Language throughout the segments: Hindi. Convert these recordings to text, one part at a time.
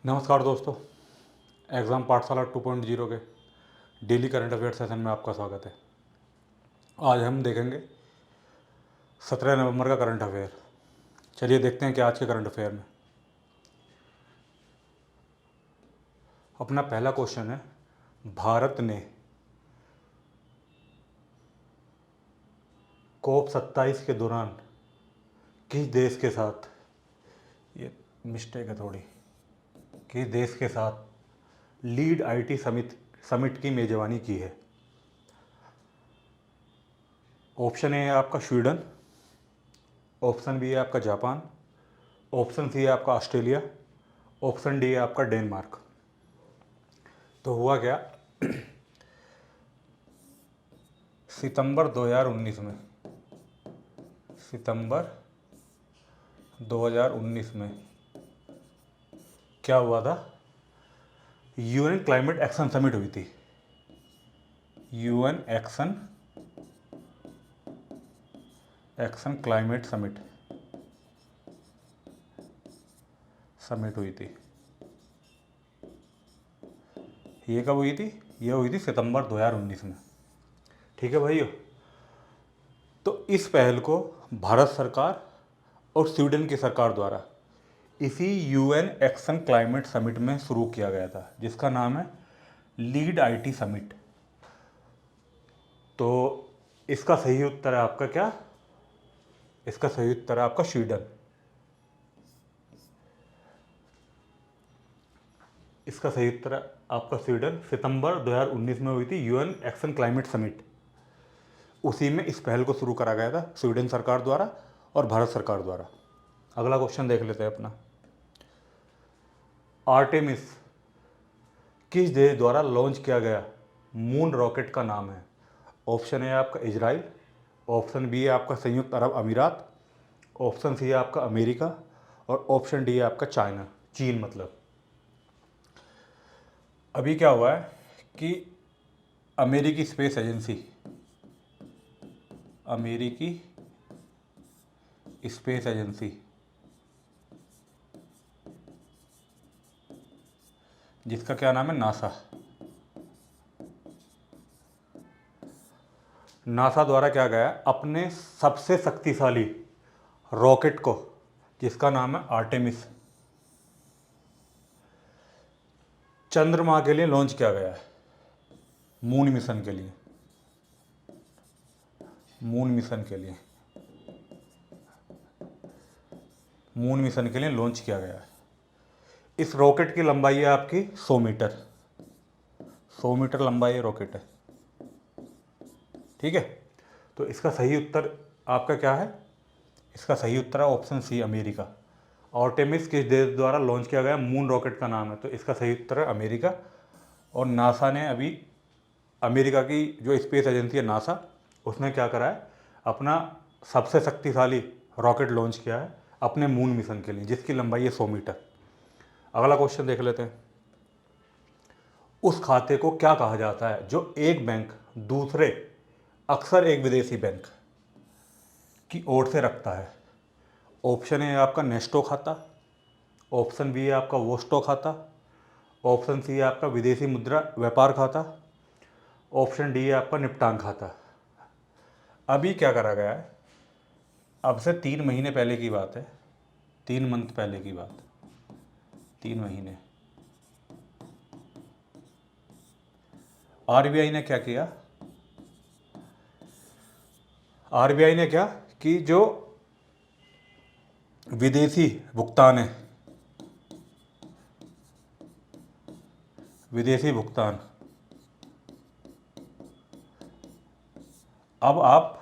नमस्कार दोस्तों, एग्ज़ाम पाठशाला 2.0 के डेली करंट अफेयर सेशन में आपका स्वागत है। आज हम देखेंगे 17 नवंबर का करंट अफेयर। चलिए देखते हैं कि आज के करंट अफेयर में अपना पहला क्वेश्चन है, भारत ने COP27 के दौरान किस देश के साथ, ये मिस्टेक है थोड़ी, किस देश के साथ लीड आईटी समिट की मेजबानी की है। ऑप्शन ए है आपका स्वीडन, ऑप्शन बी है आपका जापान, ऑप्शन सी है आपका ऑस्ट्रेलिया, ऑप्शन डी है आपका डेनमार्क। तो हुआ क्या, सितंबर 2019 में क्या हुआ था, यूएन क्लाइमेट एक्शन समिट हुई थी। यूएन एक्शन क्लाइमेट समिट हुई थी। ये कब हुई थी? ये हुई थी सितंबर 2019 में। ठीक है भाइयों, तो इस पहल को भारत सरकार और स्वीडन की सरकार द्वारा इसी यूएन एक्शन क्लाइमेट समिट में शुरू किया गया था, जिसका नाम है लीड आईटी समिट। तो इसका सही उत्तर है आपका क्या? इसका सही उत्तर है आपका स्वीडन। इसका सही उत्तर है आपका स्वीडन। सितंबर 2019 में हुई थी यूएन एक्शन क्लाइमेट समिट। उसी में इस पहल को शुरू करा गया था स्वीडन सरकार द्वारा और भारत सरकार द्वारा। अगला क्वेश्चन देख लेते हैं अपना, आर्टेमिस किस देश द्वारा लॉन्च किया गया मून रॉकेट का नाम है? ऑप्शन ए आपका इजराइल, ऑप्शन बी है आपका संयुक्त अरब अमीरात, ऑप्शन सी है आपका अमेरिका और ऑप्शन डी है आपका चाइना, चीन मतलब। अभी क्या हुआ है कि अमेरिकी स्पेस एजेंसी, जिसका क्या नाम है नासा द्वारा क्या गया, अपने सबसे शक्तिशाली रॉकेट को, जिसका नाम है आर्टेमिस, चंद्रमा के लिए लॉन्च किया गया है। मून मिशन के लिए लॉन्च किया गया है। इस रॉकेट की लंबाई है आपकी 100 मीटर। 100 मीटर लंबाई रॉकेट है। ठीक है, तो इसका सही उत्तर आपका क्या है? इसका सही उत्तर है ऑप्शन सी, अमेरिका। आर्टेमिस किस देश द्वारा लॉन्च किया गया मून रॉकेट का नाम है? तो इसका सही उत्तर है अमेरिका। और नासा ने अभी, अमेरिका की जो स्पेस एजेंसी है नासा, उसने क्या करा है, अपना सबसे शक्तिशाली रॉकेट लॉन्च किया है अपने मून मिशन के लिए, जिसकी लंबाई है 100 मीटर। अगला क्वेश्चन देख लेते हैं, उस खाते को क्या कहा जाता है जो एक बैंक दूसरे, अक्सर एक विदेशी बैंक की ओर से रखता है? ऑप्शन ए है आपका नेस्टो खाता, ऑप्शन बी है आपका वोस्टो खाता, ऑप्शन सी है आपका विदेशी मुद्रा व्यापार खाता, ऑप्शन डी है आपका निपटान खाता। अभी क्या करा गया है, अब से 3 महीने पहले की बात है, 3 मंथ पहले की बात, 3 महीने, आरबीआई ने क्या किया, आरबीआई ने क्या कि जो विदेशी भुगतान है, विदेशी भुगतान अब आप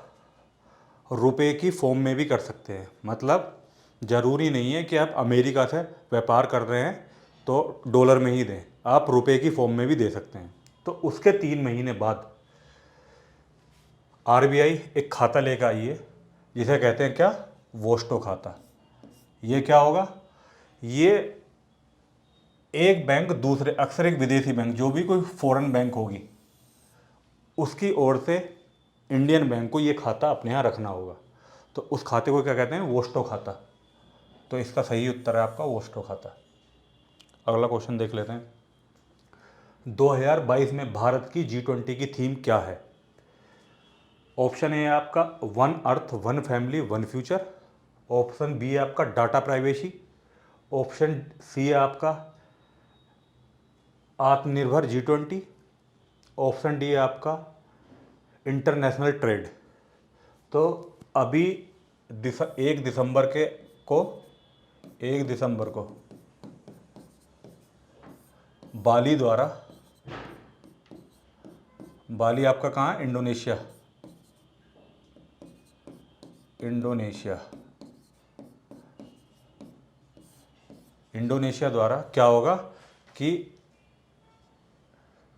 रुपए की फॉर्म में भी कर सकते हैं। मतलब ज़रूरी नहीं है कि आप अमेरिका से व्यापार कर रहे हैं तो डॉलर में ही दें, आप रुपए की फॉर्म में भी दे सकते हैं। तो उसके 3 महीने बाद आरबीआई एक खाता लेकर आई है, जिसे कहते हैं क्या, वोस्टो खाता। ये क्या होगा, ये एक बैंक दूसरे, अक्सर एक विदेशी बैंक, जो भी कोई फॉरेन बैंक होगी, उसकी ओर से इंडियन बैंक को ये खाता अपने यहाँ रखना होगा। तो उस खाते को क्या कहते हैं, वोस्टो खाता। तो इसका सही उत्तर है आपका वोस्टो खाता। अगला क्वेश्चन देख लेते हैं। 2022 में भारत की G20 की थीम क्या है? ऑप्शन ए है आपका one earth one family one future. Option B है आपका डाटा प्राइवेसी। ऑप्शन सी है आपका आत्मनिर्भर G20। ऑप्शन डी है आपका इंटरनेशनल ट्रेड। तो अभी 1 दिसंबर को 1 दिसंबर को बाली आपका कहाँ है? इंडोनेशिया। इंडोनेशिया द्वारा क्या होगा कि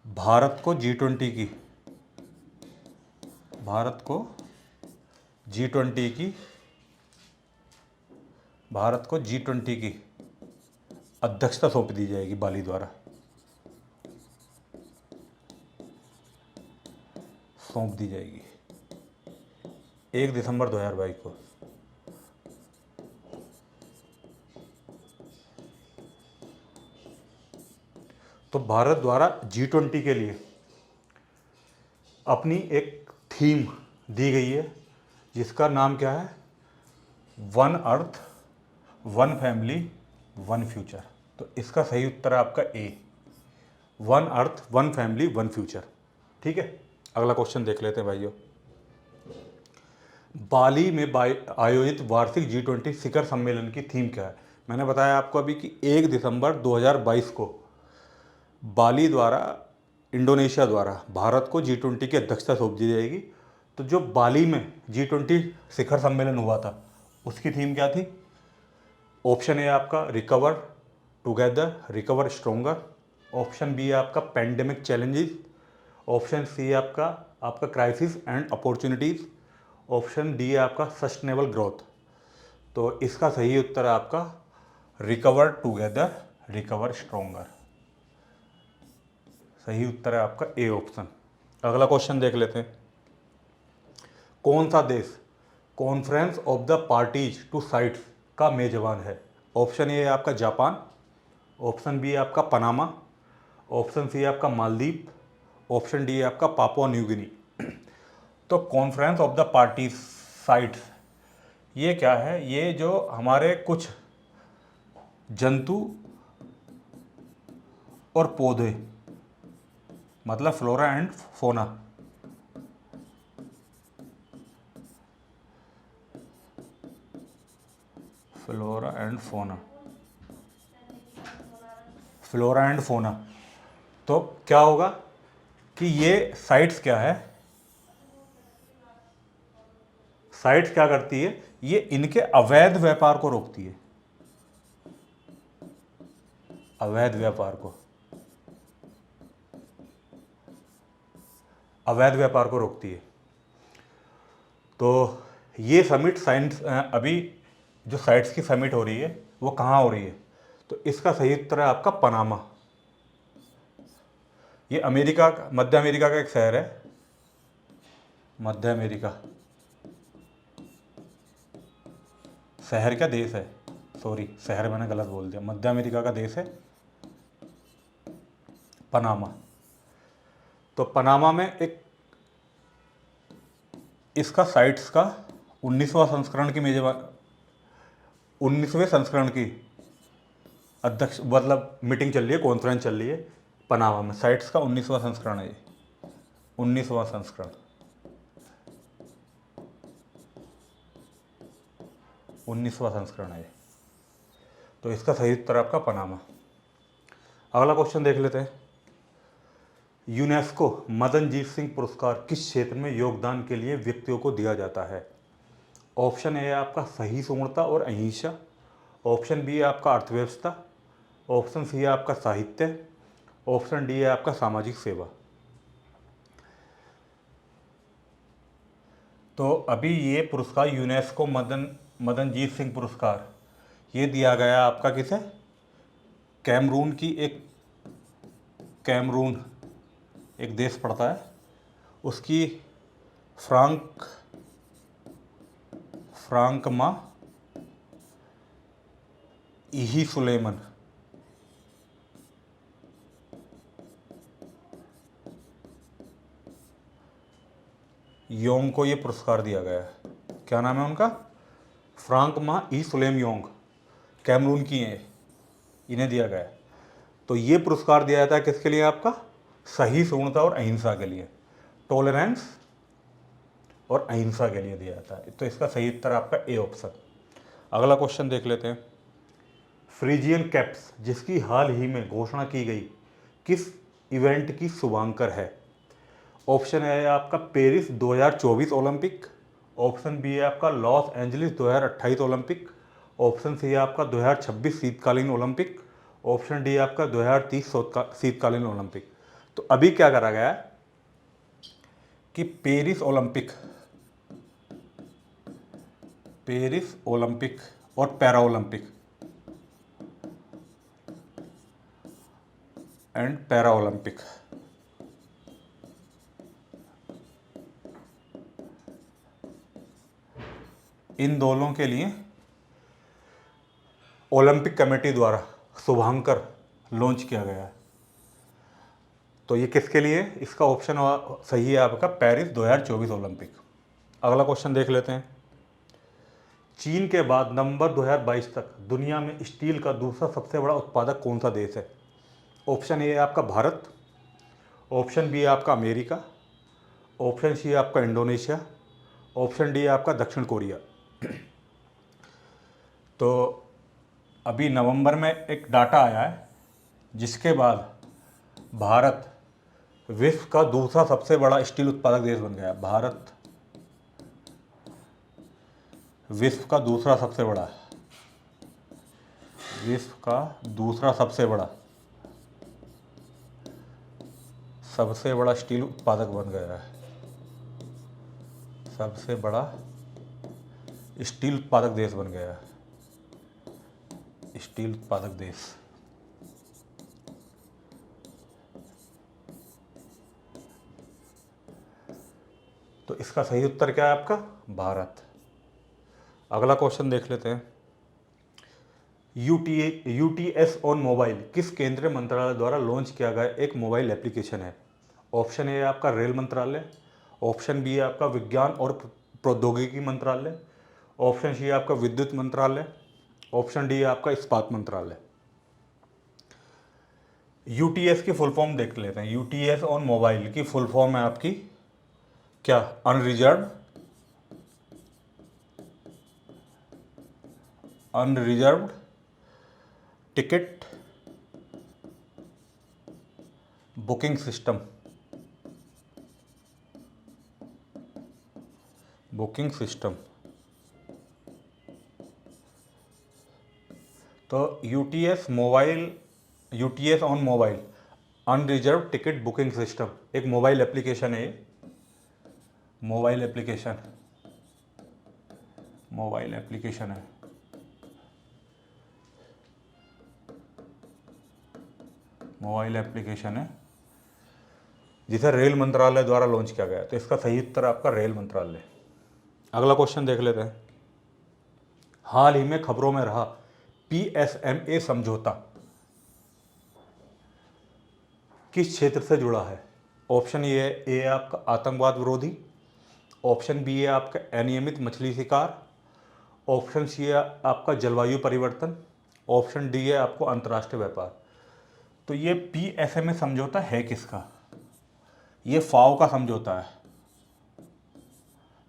भारत को G20 की अध्यक्षता सौंप दी जाएगी बाली द्वारा, सौंप दी जाएगी 1 दिसंबर 2022 को। तो भारत द्वारा G20 के लिए अपनी एक थीम दी गई है जिसका नाम क्या है? One earth one family one future. तो इसका सही उत्तर है आपका A, one earth one family one future. ठीक है, अगला क्वेश्चन देख लेते हैं भाइयों। बाली में आयोजित वार्षिक G20 शिखर सम्मेलन की थीम क्या है? मैंने बताया आपको अभी कि 1 दिसंबर 2022 को बाली द्वारा, इंडोनेशिया द्वारा भारत को G20 की अध्यक्षता सौंप दी जाएगी। तो जो बाली में G20 शिखर सम्मेलन हुआ था उसकी थीम क्या थी? ऑप्शन ए आपका recover together recover stronger. Option B है आपका पेंडेमिक चैलेंजेस। ऑप्शन सी है आपका crisis and opportunities. Option D है आपका सस्टेनेबल ग्रोथ। तो इसका सही उत्तर है आपका रिकवर टुगेदर रिकवर स्ट्रोंगर। सही उत्तर है आपका ए ऑप्शन। अगला क्वेश्चन देख लेते हैं। कौन सा देश conference of the parties two sites का मेजबान है? ऑप्शन ए है आपका जापान। ऑप्शन बी है आपका पनामा। ऑप्शन सी है आपका मालदीव। ऑप्शन डी है आपका पापुआ न्यू गिनी। तो conference of the parties sites ये क्या है? ये जो हमारे कुछ जंतु और पौधे, मतलब flora and fauna, flora and fauna. तो क्या होगा कि ये साइट्स क्या है? साइट्स क्या करती है? ये इनके अवैध व्यापार को रोकती है, अवैध व्यापार को रोकती है। तो ये समिट साइंस अभी जो साइट्स की समिट हो रही है वो कहाँ हो रही है? तो इसका सही उत्तर है आपका पनामा। ये मध्य अमेरिका का एक शहर है। मध्य अमेरिका, शहर क्या देश है? सॉरी, शहर मैंने गलत बोल दिया। मध्य अमेरिका का देश है पनामा। तो पनामा में एक इसका साइट्स का 19वें संस्करण की अध्यक्ष मतलब मीटिंग चल रही है, कॉन्फ्रेंस चल रही है पनामा में। साइट्स का 19वां संस्करण है ये, 19वां संस्करण, 19वां संस्करण है ये। तो इसका सही उत्तर आपका पनामा। अगला क्वेश्चन देख लेते हैं। यूनेस्को मदनजीत सिंह पुरस्कार किस क्षेत्र में योगदान के लिए व्यक्तियों को दिया जाता है? ऑप्शन ए है आपका सहिष्णुता और अहिंसा। ऑप्शन बी है आपका अर्थव्यवस्था। ऑप्शन सी है आपका साहित्य। ऑप्शन डी है आपका सामाजिक सेवा। तो अभी ये पुरस्कार यूनेस्को मदनजीत सिंह पुरस्कार ये दिया गया आपका किसे? कैमरून एक देश पड़ता है, उसकी फ्रांकमा इही सुलेमन योंग को ये पुरस्कार दिया गया है। क्या नाम है उनका? फ्रांक मा ई सुलेम योंग, कैमरून की हैं, इन्हें दिया गया है। तो ये पुरस्कार दिया जाता है किसके लिए? आपका सहिष्णुता और अहिंसा के लिए, टॉलरेंस और अहिंसा के लिए दिया जाता है। तो इसका सही उत्तर आपका ए ऑप्शन। अगला क्वेश्चन देख लेते हैं। फ्रीजियन कैप्स जिसकी हाल ही में घोषणा की गई किस इवेंट की शुभांकर है? ऑप्शन है आपका पेरिस 2024 ओलंपिक, ऑप्शन बी है आपका Los Angeles 2028 Olympic, option C है आपका 2026 शीतकालीन ओलंपिक, ऑप्शन डी है आपका 2030 शीतकालीन ओलंपिक। तो अभी क्या करा गया है कि पेरिस ओलंपिक और para Olympic and para Olympic, इन दोनों के लिए ओलंपिक कमेटी द्वारा शुभांकर लॉन्च किया गया है। तो ये किसके लिए? इसका ऑप्शन सही है आपका पेरिस 2024 ओलंपिक। अगला क्वेश्चन देख लेते हैं। चीन के बाद नवंबर 2022 तक दुनिया में स्टील का दूसरा सबसे बड़ा उत्पादक कौन सा देश है? ऑप्शन ए है आपका भारत, ऑप्शन बी है आपका अमेरिका, ऑप्शन सी है आपका इंडोनेशिया, ऑप्शन डी है आपका दक्षिण कोरिया। तो अभी नवंबर में एक डाटा आया है जिसके बाद भारत विश्व का दूसरा सबसे बड़ा स्टील उत्पादक देश बन गया। भारत विश्व का दूसरा सबसे बड़ा स्टील उत्पादक बन गया है। सबसे बड़ा स्टील उत्पादक देश बन गया है। स्टील उत्पादक देश। तो इसका सही उत्तर क्या है आपका? भारत। अगला क्वेश्चन देख लेते हैं। यूटीएस ऑन मोबाइल किस केंद्रीय मंत्रालय द्वारा लॉन्च किया गया एक मोबाइल एप्लीकेशन है? ऑप्शन ए है आपका रेल मंत्रालय, ऑप्शन बी है आपका विज्ञान और प्रौद्योगिकी मंत्रालय, ऑप्शन सी है आपका विद्युत मंत्रालय, ऑप्शन डी है आपका इस्पात मंत्रालय। यूटीएस की फुल फॉर्म देख लेते हैं। यूटीएस ऑन मोबाइल की फुल फॉर्म है आपकी क्या? Unreserved ticket booking system. तो UTS on mobile unreserve ticket booking system एक मोबाइल एप्लीकेशन है। मोबाइल एप्लीकेशन है जिसे रेल मंत्रालय द्वारा लॉन्च किया गया। तो इसका सही उत्तर आपका रेल मंत्रालय। अगला क्वेश्चन देख लेते हैं। हाल ही में खबरों में रहा पीएसएमए समझौता किस क्षेत्र से जुड़ा है? ऑप्शन ए है आपका आतंकवाद विरोधी, ऑप्शन बी है आपका अनियमित मछली शिकार, ऑप्शन सी है आपका जलवायु परिवर्तन, ऑप्शन डी है आपको अंतर्राष्ट्रीय व्यापार। तो ये पीएसएमए समझौता है किसका? ये फाओ का समझौता है,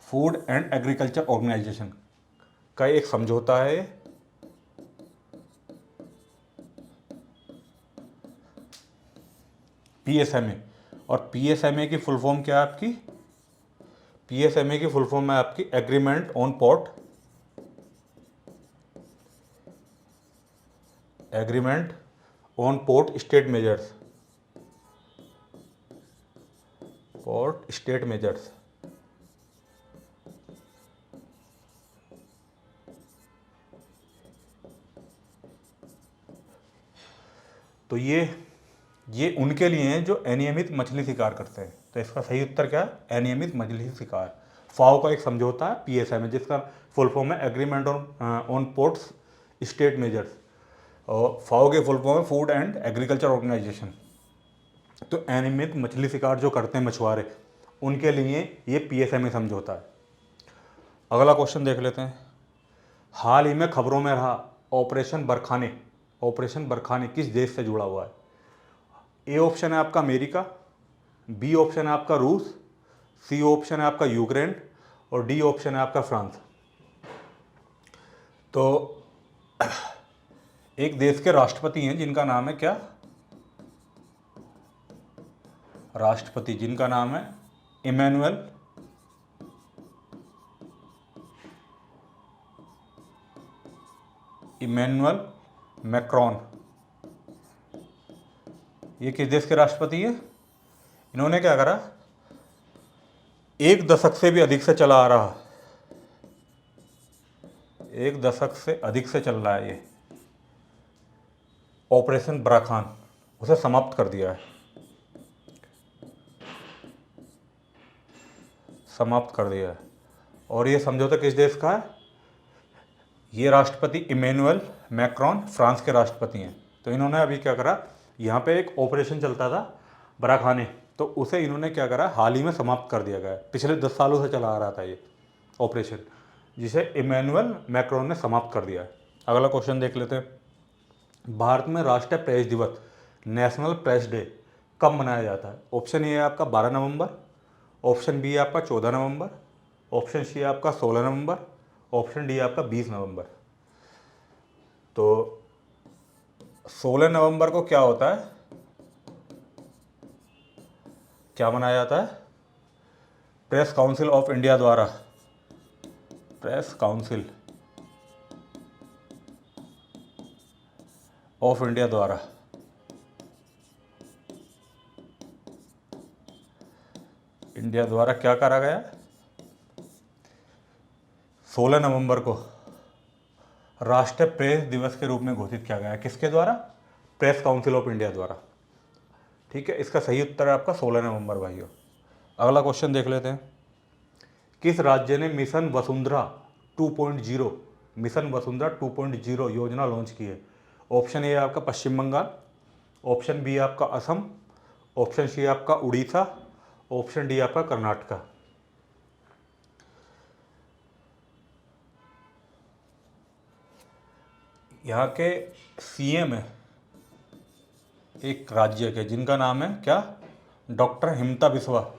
फूड एंड एग्रीकल्चर ऑर्गेनाइजेशन का एक समझौता है। पीएसएमए, और पीएसएमए की फुल फॉर्म क्या है आपकी? पीएसएमए की फुल फॉर्म है आपकी agreement on port state measures. तो ये उनके लिए हैं जो अनियमित मछली शिकार करते हैं। तो इसका सही उत्तर क्या है? अनियमित मछली शिकार। फाओ का एक समझौता है पीएसएमए जिसका फुल फॉर्म है agreement on ports state measures, और फाओ के फुल फॉर्म है फूड एंड एग्रीकल्चर ऑर्गेनाइजेशन। तो अनियमित मछली शिकार जो करते हैं मछुआरे उनके लिए ये PSMA समझौता है। अगला क्वेश्चन देख लेते हैं। हाल ही में खबरों में रहा ऑपरेशन बरखाने किस देश से जुड़ा हुआ है? ए ऑप्शन है आपका अमेरिका, बी ऑप्शन है आपका रूस, सी ऑप्शन है आपका यूक्रेन और डी ऑप्शन है आपका फ्रांस। तो एक देश के राष्ट्रपति हैं जिनका नाम है क्या? राष्ट्रपति जिनका नाम है इमैनुअल मैक्रॉन। ये किस देश के राष्ट्रपति है? इन्होंने क्या करा, एक दशक से भी अधिक से चला आ रहा, एक दशक से अधिक से चल रहा है ये ऑपरेशन बरखान, उसे समाप्त कर दिया है, समाप्त कर दिया है। और ये समझौता किस देश का है? ये राष्ट्रपति इमैनुअल मैक्रॉन फ्रांस के राष्ट्रपति हैं। तो इन्होंने अभी क्या करा, यहाँ पे एक ऑपरेशन चलता था बरखाने, तो उसे इन्होंने क्या करा, हाल ही में समाप्त कर दिया गया है। पिछले 10 सालों से चला आ रहा था ये ऑपरेशन, जिसे इमैनुअल मैक्रॉन ने समाप्त कर दिया है। अगला क्वेश्चन देख लेते हैं। भारत में राष्ट्रीय प्रेस दिवस, नेशनल प्रेस डे, कब मनाया जाता है? ऑप्शन ए है आपका 12 नवंबर, ऑप्शन बी है आपका 14 नवंबर, ऑप्शन सी है आपका 16 नवंबर, ऑप्शन डी है आपका 20 नवंबर। तो 16 नवंबर को क्या होता है, क्या मनाया जाता है? प्रेस काउंसिल ऑफ इंडिया द्वारा, प्रेस काउंसिल ऑफ इंडिया द्वारा क्या करा गया? 16 नवंबर को राष्ट्रीय प्रेस दिवस के रूप में घोषित किया गया है। किसके द्वारा? प्रेस काउंसिल ऑफ इंडिया द्वारा। ठीक है, इसका सही उत्तर है आपका 16 नवंबर भाइयों। अगला क्वेश्चन देख लेते हैं। किस राज्य ने मिशन वसुंधरा 2.0 योजना लॉन्च की है? ऑप्शन ए है आपका पश्चिम बंगाल, ऑप्शन बी है आपका असम, ऑप्शन सी है आपका उड़ीसा, ऑप्शन डी आपका कर्नाटका। यहाँ के सीएम है एक राज्य के, जिनका नाम है क्या? Doctor Himanta Biswa,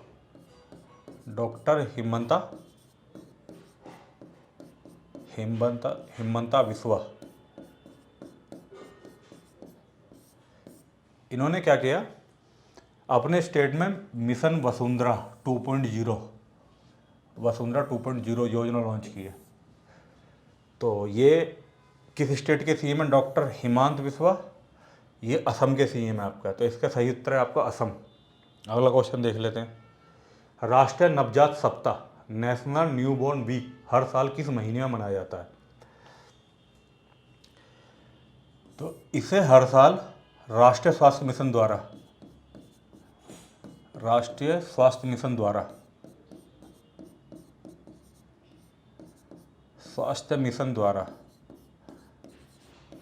doctor Himanta Biswa. इन्होंने क्या किया, अपने स्टेट में मिशन वसुंधरा 2.0 योजना लॉन्च की है। तो ये किस स्टेट के सीएम है? डॉक्टर हिमंता बिस्वा, ये असम के सीएम है आपका। तो इसका सही उत्तर है आपका असम। अगला क्वेश्चन देख लेते हैं। राष्ट्रीय नवजात सप्ताह, नेशनल न्यूबॉर्न वीक, हर साल किस महीने में मनाया जाता है? तो इसे हर साल राष्ट्रीय स्वास्थ्य मिशन द्वारा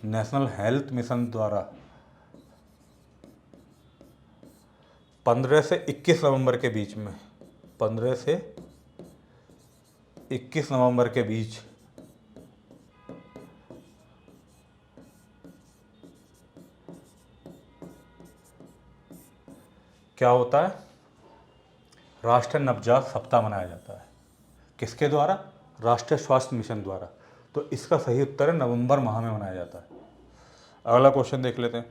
नेशनल हेल्थ मिशन द्वारा 15 से 21 नवंबर के बीच में, 15 से 21 नवंबर के बीच क्या होता है, राष्ट्रीय नवजात सप्ताह मनाया जाता है। किसके द्वारा? राष्ट्रीय स्वास्थ्य मिशन द्वारा। तो इसका सही उत्तर है नवंबर माह में मनाया जाता है। अगला क्वेश्चन देख लेते हैं।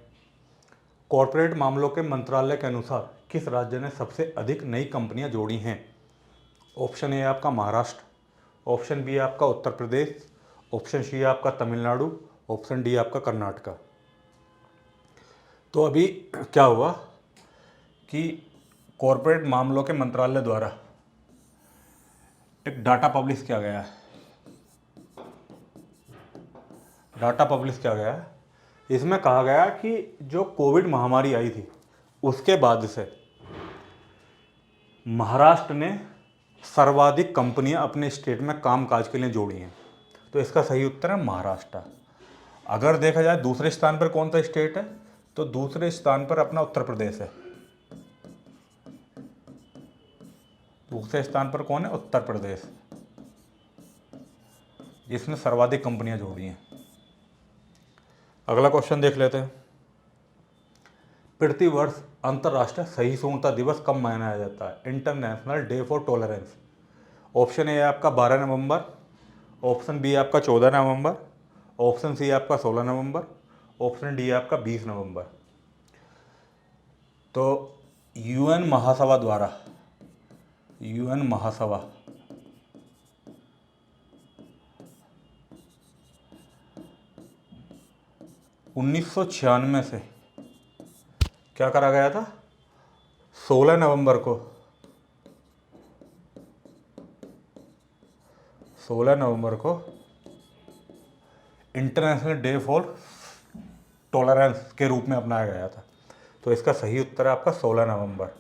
कॉरपोरेट मामलों के मंत्रालय के अनुसार किस राज्य ने सबसे अधिक नई कंपनियां जोड़ी हैं? ऑप्शन ए है आपका महाराष्ट्र, ऑप्शन बी है आपका उत्तर प्रदेश, ऑप्शन सी है आपका तमिलनाडु, ऑप्शन डी है आपका कर्नाटका। तो अभी क्या हुआ कि कॉरपोरेट मामलों के मंत्रालय द्वारा एक डाटा पब्लिश किया गया है। इसमें कहा गया कि जो कोविड महामारी आई थी उसके बाद से महाराष्ट्र ने सर्वाधिक कंपनियां अपने स्टेट में कामकाज के लिए जोड़ी हैं। तो इसका सही उत्तर है महाराष्ट्र। अगर देखा जाए दूसरे स्थान पर कौन सा स्टेट है, तो दूसरे स्थान पर अपना उत्तर प्रदेश है। दूसरे स्थान पर कौन है? उत्तर प्रदेश, जिसने सर्वाधिक कंपनियां जोड़ी हैं। अगला क्वेश्चन देख लेते हैं। प्रतिवर्ष अंतर्राष्ट्रीय सहिष्णुता दिवस कब मनाया जाता है? International day for tolerance. Option A आपका 12 नवंबर, ऑप्शन बी आपका 14 नवंबर, ऑप्शन सी आपका 16 नवंबर, ऑप्शन डी आपका 20 नवंबर। तो यूएन महासभा द्वारा 1996 से क्या करा गया था? 16 नवंबर को 16 नवंबर को इंटरनेशनल डे फॉर टॉलरेंस के रूप में अपनाया गया था। तो इसका सही उत्तर है आपका 16 नवंबर।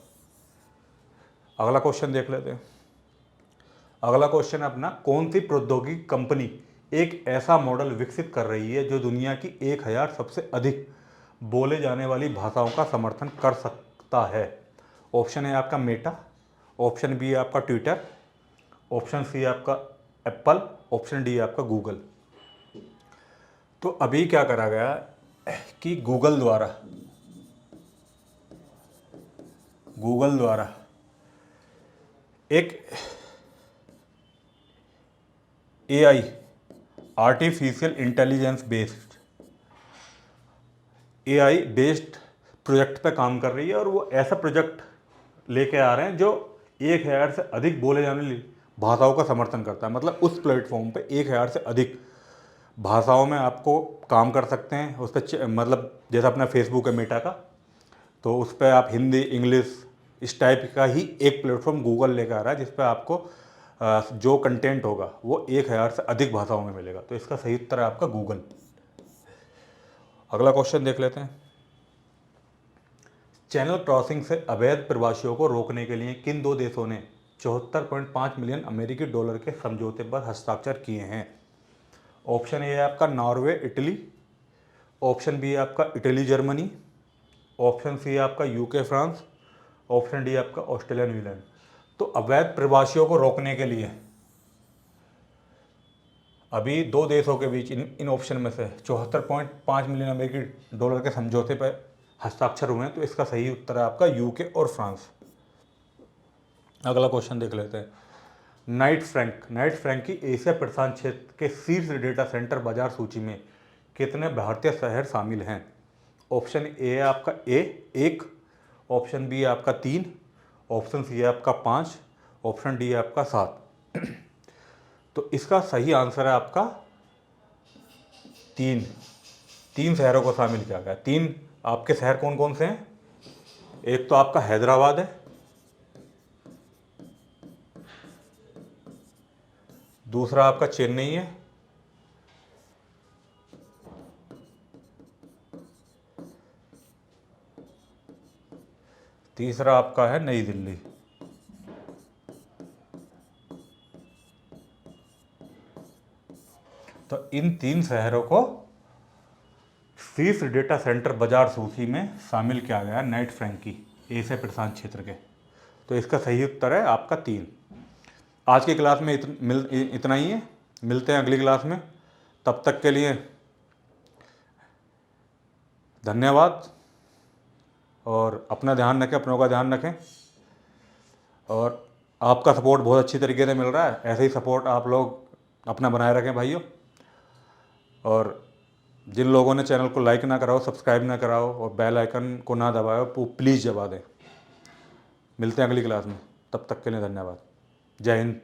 अगला क्वेश्चन देख लेते हैं। अगला क्वेश्चन अपना, कौन सी प्रौद्योगिकी कंपनी एक ऐसा मॉडल विकसित कर रही है जो दुनिया की 1000 सबसे अधिक बोले जाने वाली भाषाओं का समर्थन कर सकता है? ऑप्शन है आपका मेटा, ऑप्शन बी आपका ट्विटर, ऑप्शन सी आपका एप्पल, ऑप्शन डी आपका गूगल। तो अभी क्या करा गया कि गूगल द्वारा एक AI artificial intelligence based project पे काम कर रही है, और वो ऐसा प्रोजेक्ट लेके आ रहे हैं जो 1000 से अधिक बोले जाने वाली भाषाओं का समर्थन करता है। मतलब उस प्लेटफॉर्म पे 1000 से अधिक भाषाओं में आपको काम कर सकते हैं। उस पर मतलब जैसा अपना फेसबुक है मेटा का, तो उस पर आप हिंदी, इंग्लिश, इस टाइप का ही एक प्लेटफॉर्म गूगल लेकर आ रहा है, जिस पर आपको जो कंटेंट होगा वो 1000 से अधिक भाषाओं में मिलेगा। तो इसका सही उत्तर है आपका गूगल। अगला क्वेश्चन देख लेते हैं। चैनल क्रॉसिंग से अवैध प्रवासियों को रोकने के लिए किन दो देशों ने 74.5 मिलियन अमेरिकी डॉलर के समझौते पर हस्ताक्षर किए हैं? ऑप्शन ए आपका नॉर्वे इटली, ऑप्शन बी आपका इटली जर्मनी, ऑप्शन सी आपका यूके फ्रांस, ऑप्शन डी आपका ऑस्ट्रेलिया न्यूजीलैंड। तो अवैध प्रवासियों को रोकने के लिए अभी दो देशों के बीच इन ऑप्शन में से 74.5 मिलियन अमेरिकी डॉलर के समझौते पर हस्ताक्षर हुए हैं। तो इसका सही उत्तर है आपका यूके और फ्रांस। अगला क्वेश्चन देख लेते हैं। नाइट फ्रैंक की एशिया प्रशांत क्षेत्र के शीर्ष डेटा सेंटर बाजार सूची में कितने भारतीय शहर शामिल हैं? ऑप्शन ए आपका एक, ऑप्शन बी आपका 3, ऑप्शन सी आपका 5, ऑप्शन डी आपका 7। तो इसका सही आंसर है आपका 3 शहरों को शामिल किया गया। 3 आपके शहर कौन कौन से हैं? एक तो आपका हैदराबाद है, दूसरा आपका चेन्नई है, तीसरा आपका है नई दिल्ली। तो इन 3 शहरों को शीर्ष डेटा सेंटर बाजार सूची में शामिल किया गया नाइट फ्रैंक की एशिया प्रशांत क्षेत्र के। तो इसका सही उत्तर है आपका 3। आज की क्लास में इतना ही है। मिलते हैं अगली क्लास में। तब तक के लिए धन्यवाद, और अपना ध्यान रखें, अपनों का ध्यान रखें। और आपका सपोर्ट बहुत अच्छी तरीके से मिल रहा है, ऐसे ही सपोर्ट आप लोग अपना बनाए रखें भाइयों। और जिन लोगों ने चैनल को लाइक ना कराओ, सब्सक्राइब ना कराओ और बेल आइकन को ना दबाओ, वो प्लीज़ दबा दें। मिलते हैं अगली क्लास में। तब तक के लिए धन्यवाद। जय हिंद।